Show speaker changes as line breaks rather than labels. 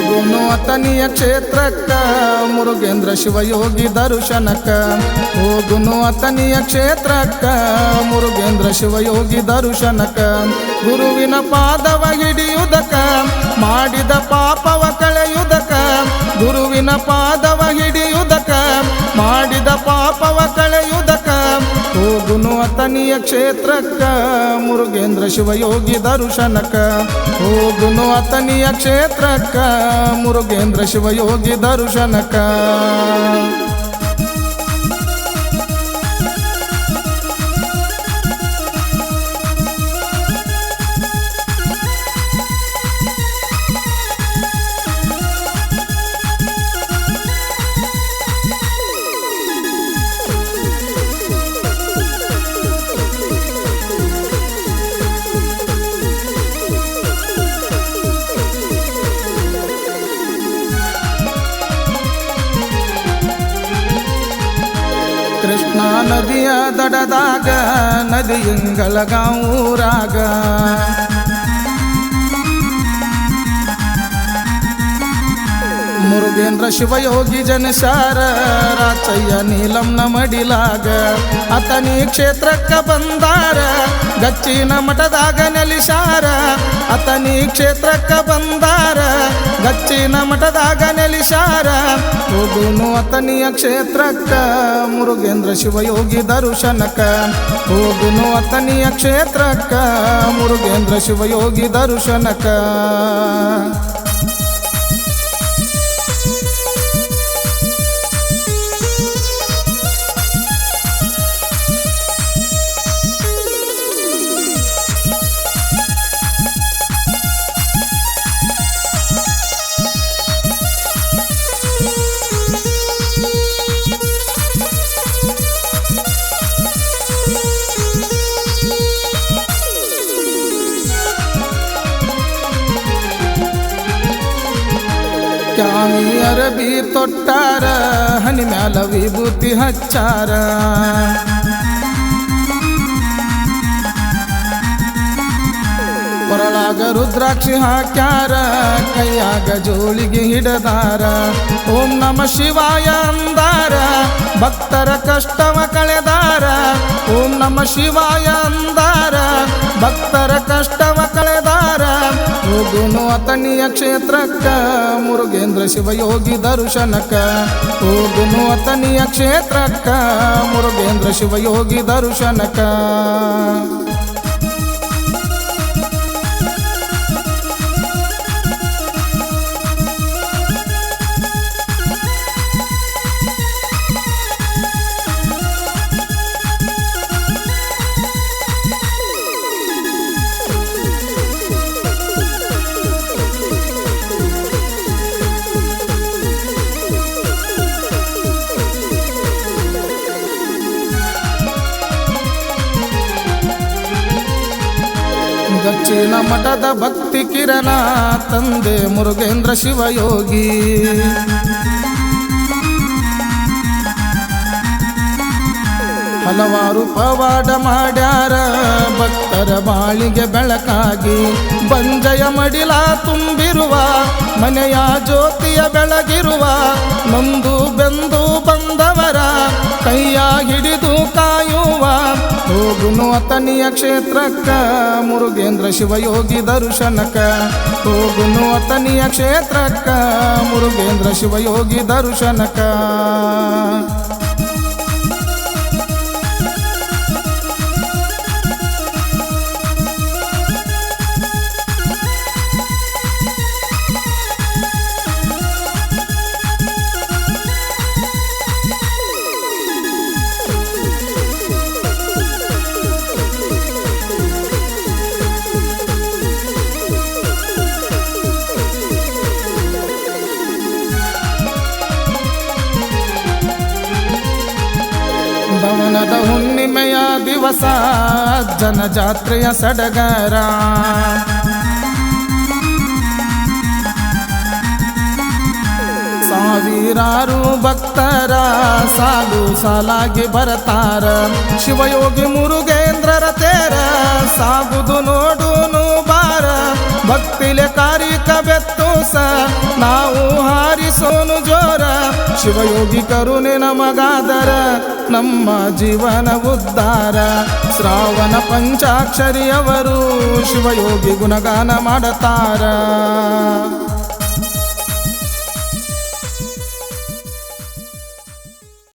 ಹೋಗುನು ಅತನಿಯ ಕ್ಷೇತ್ರಕ್ಕ ಮುರುಗೇಂದ್ರ ಶಿವಯೋಗಿ ದರ್ಶನಕ್ಕ ಹೋಗುನು ಅತನಿಯ ಕ್ಷೇತ್ರಕ್ಕ ಮುರುಗೇಂದ್ರ ಶಿವಯೋಗಿ ದರ್ಶನಕ್ಕ ಗುರುವಿನ ಪಾದವ ಹಿಡಿಯುವುದಕ್ಕ ಮಾಡಿದ ಪಾಪವ ಕಳೆಯುವುದಕ್ಕ ಗುರುವಿನ ಪಾದವ ಹಿಡಿಯುವುದಕ್ಕ ಮಾಡಿದ ಪಾಪವ ಕಳೆಯುವುದಕ್ಕ ಹೋಗುನು ಅತನಿಯ ಕ್ಷೇತ್ರಕ್ಕ ಮುರುಗೇಂದ್ರ ಶಿವಯೋಗಿ ದರ್ಶನಕ್ಕ ಹೋಗುನು ಅತನಿಯ ಕ್ಷೇತ್ರಕ್ಕ ಮುರುಗೇಂದ್ರ ಶಿವಯೋಗಿ ದರ್ಶನಕ್ಕ ಕೃಷ್ಣಾ ನದಿಯ ದಡದಾಗ ನದಿಯಿಂಗಳಗಾವೂರಾಗ ಮುರುಗೇಂದ್ರ ಶಿವಯೋಗಿ ಜನಸಾರ ರಾಚಯ್ಯ ನೀಲಂನ ಮಡಿಲಾಗ ಅತನಿ ಕ್ಷೇತ್ರಕ್ಕ ಬಂದಾರ ಗಚ್ಚಿನ ಮಠದಾಗ ನೆಲಿಸಾರ ಅತನಿ ಕ್ಷೇತ್ರಕ್ಕ ಬಂದಾರ ಗಚ್ಚಿನ ಮಠದಾಗ ನೆಲಿಸಾರ ಹೋಗುನು ಅತನಿಯ ಕ್ಷೇತ್ರಕ್ಕ ಮುರುಗೇಂದ್ರ ಶಿವಯೋಗಿ ದರ್ಶನಕ್ಕ ಹೋಗುನು ಅತನಿಯ ಕ್ಷೇತ್ರಕ್ಕ ಮುರುಗೇಂದ್ರ ಶಿವಯೋಗಿ ದರ್ಶನಕ್ಕ ಕ್ಯಾಮಿ ಅರಬಿ ತೊಟ್ಟಾರ ಹನಿ ಮ್ಯಾಲ ವಿಭೂತಿ ಹಚ್ಚಾರ ಕೊರಳಾಗ ರುದ್ರಾಕ್ಷಿ ಹಾಕ್ಯಾರ ಕೈಯಾಗ ಜೋಳಿಗೆ ಹಿಡದಾರ ಓಂ ನಮ ಶಿವಾಯ ಅಂದಾರ ಭಕ್ತರ ಕಷ್ಟವ ಕಳೆದಾರ ಓಂ ನಮ ಶಿವಾಯ ಅಂದಾರ ಭಕ್ತರ ಕಷ್ಟವ ಕಳೆದಾರ ಹೋಗುನು ಅತನಿಯ ಕ್ಷೇತ್ರಕ್ಕ ಮುರುಗೇಂದ್ರ ಶಿವಯೋಗಿ ದರ್ಶನಕ್ಕ ಹೋಗುನು ಅತನಿಯ ಕ್ಷೇತ್ರಕ್ಕ ಮುರುಗೇಂದ್ರ ಶಿವಯೋಗಿ ದರ್ಶನಕ್ಕ ಗಚ್ಚಿನ ಮಠದ ಭಕ್ತಿ ಕಿರಣ ತಂದೆ ಮುರುಗೇಂದ್ರ ಶಿವಯೋಗಿ ಹಲವಾರು ಪವಾಡ ಮಾಡ್ಯಾರ ಭಕ್ತರ ಬಾಳಿಗೆ ಬೆಳಕಾಗಿ ಬಂಜಯ ಮಡಿಲ ತುಂಬಿರುವ ಮನೆಯ ಜ್ಯೋತಿಯ ಬೆಳಗಿರುವ ನೊಂದು ಬೆಂದು ಬಂದವರ ಕೈಯ ಹಿಡಿದು ಕಾಯುವ ಹೋಗುನು ಅತನಿಯ ಕ್ಷೇತ್ರಕ್ಕ ಮುರುಗೇಂದ್ರ ಶಿವಯೋಗಿ ದರ್ಶನಕ್ಕ ಹೋಗುನು ಅತನಿಯ ಕ್ಷೇತ್ರಕ್ಕ ಮುರುಗೇಂದ್ರ ಶಿವಯೋಗಿ ದರ್ಶನಕ್ಕ ದವನದ ಹುಣ್ಣಿಮೆಯ ದಿವಸ ಜನ ಜಾತ್ರೆಯ ಸಡಗರ ಸಾವಿರಾರು ಭಕ್ತರ ಸಾಲು ಸಾಲಾಗಿ ಬರತಾರ ಶಿವಯೋಗಿ ಮುರುಗೇಂದ್ರರ ತೇರ ಸಾಗುದು ನೋಡುನು ಬಾರ ಭಕ್ತಿಲೆ ಕಾರಿಕ ಬೆತ್ತು ದಿವಸ ನಾವು ಹಾರಿಸೋನು ಜೋರ. ಶಿವಯೋಗಿ ಕರುಣೆ ನಮಗಾದರ ನಮ್ಮ ಜೀವನ ಉದ್ಧಾರ. ಶ್ರಾವಣ ಪಂಚಾಕ್ಷರಿಯವರು ಶಿವಯೋಗಿ ಗುಣಗಾನ ಮಾಡತಾರ.